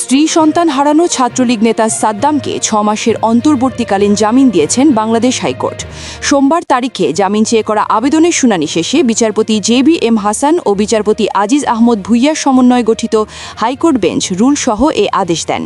স্ত্রী সন্তান হারানো ছাত্রলীগ নেতা সাদ্দামকে 6 মাসের অন্তর্বর্তীকালীন জামিন দিয়েছেন বাংলাদেশ হাইকোর্ট। সোমবার তারিখে জামিন চেয়ে করা আবেদনের শুনানি শেষে বিচারপতি JBM হাসান ও বিচারপতি আজিজ আহমদ ভুইয়ার সমন্বয়ে গঠিত হাইকোর্ট বেঞ্চ রুলসহ এ আদেশ দেন।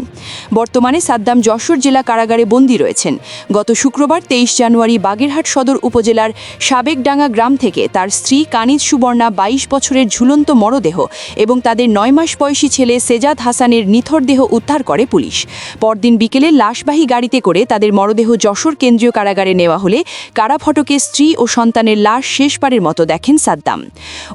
বর্তমানে সাদ্দাম যশোর জেলা কারাগারে বন্দী রয়েছেন। গত শুক্রবার 23 জানুয়ারি বাগেরহাট সদর উপজেলার সাবেকডাঙ্গা গ্রাম থেকে তার স্ত্রী কানিজ সুবর্ণা 22 বছরের ঝুলন্ত মরদেহ এবং তাদের 9 মাস বয়সী ছেলে সেজাদ হাসানের নিথর দেহ উদ্ধার করে পুলিশ। পরদিন বিকেলে লাশবাহী গাড়িতে করে তাদের মরদেহ যশোর কেন্দ্রীয় কারাগারে নেওয়া হলে কারা ফটকে স্ত্রী ও সন্তানের লাশ শেষবারের মতো দেখেন সাদ্দাম।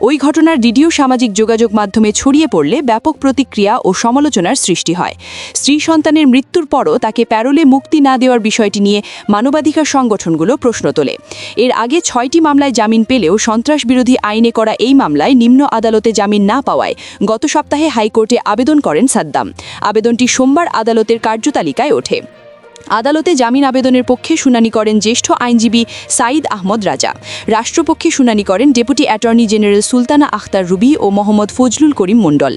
ওই ঘটনার ভিডিও সামাজিক যোগাযোগ মাধ্যমে ছড়িয়ে পড়লে ব্যাপক প্রতিক্রিয়া ও সমালোচনার সৃষ্টি হয়। স্ত্রী সন্তানের মৃত্যুর পরও তাকে প্যারোলে মুক্তি না দেওয়ার বিষয়টি নিয়ে মানবাধিকার সংগঠনগুলো প্রশ্ন তোলে। এর আগে 6টি মামলায় জামিন পেলেও সন্ত্রাসবিরোধী আইনে করা এই মামলায় নিম্ন আদালতে জামিন না পাওয়ায় গত সপ্তাহে হাইকোর্টে আবেদন করেন সাদ্দাম। আবেদনটি সোমবার আদালতের কার্যতালিকায় ওঠে। আদালতে জামিন আবেদনের পক্ষে শুনানি করেন জ্যেষ্ঠ আইনজীবী সাঈদ আহমদ রাজা। রাষ্ট্রপক্ষে শুনানি করেন deputy attorney general Sultana Akhtar Ruby ও মোহাম্মদ ফজলুল করিম মণ্ডল।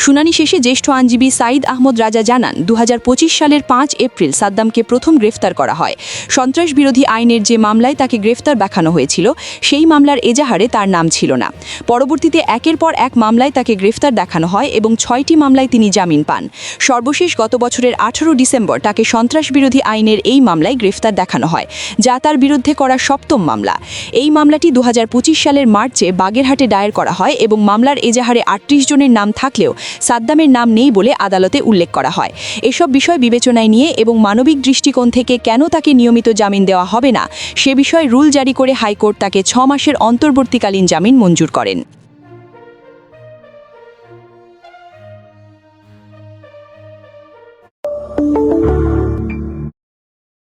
শুনানি শেষে জ্যেষ্ঠ আইনজীবী সাঈদ আহমদ রাজা জানান, 2025 সালের 5 এপ্রিল সাদ্দামকে প্রথম গ্রেফতার করা হয়। সন্ত্রাসবিরোধী আইনের যে মামলায় তাকে গ্রেফতার দেখানো হয়েছিল সেই মামলার এজাহারে তার নাম ছিল না। পরবর্তীতে একের পর এক মামলায় তাকে গ্রেফতার দেখানো হয় এবং 6টি মামলায় তিনি জামিন পান। সর্বশেষ গত বছরের 18 ডিসেম্বর তাকে সন্ত্রাসবিরোধী আইনের এই মামলায় গ্রেফতার দেখানো হয়, যা তার বিরুদ্ধে করা 7ম মামলা। এই মামলাটি 2025 সালের মার্চে বাগেরহাটে দায়ের করা হয় এবং মামলার এজাহারে 38 জনের নাম থাকলেও সাদ্দামের নাম নেই বলে আদালতে উল্লেখ করা হয়। এসব বিষয় বিবেচনায় নিয়ে এবং মানবিক দৃষ্টিকোণ থেকে কেন তাকে নিয়মিত জামিন দেওয়া হবে না সে বিষয়ে রুল জারি করে হাইকোর্ট তাকে 6 মাসের অন্তর্বর্তীকালীন জামিন মঞ্জুর করেন।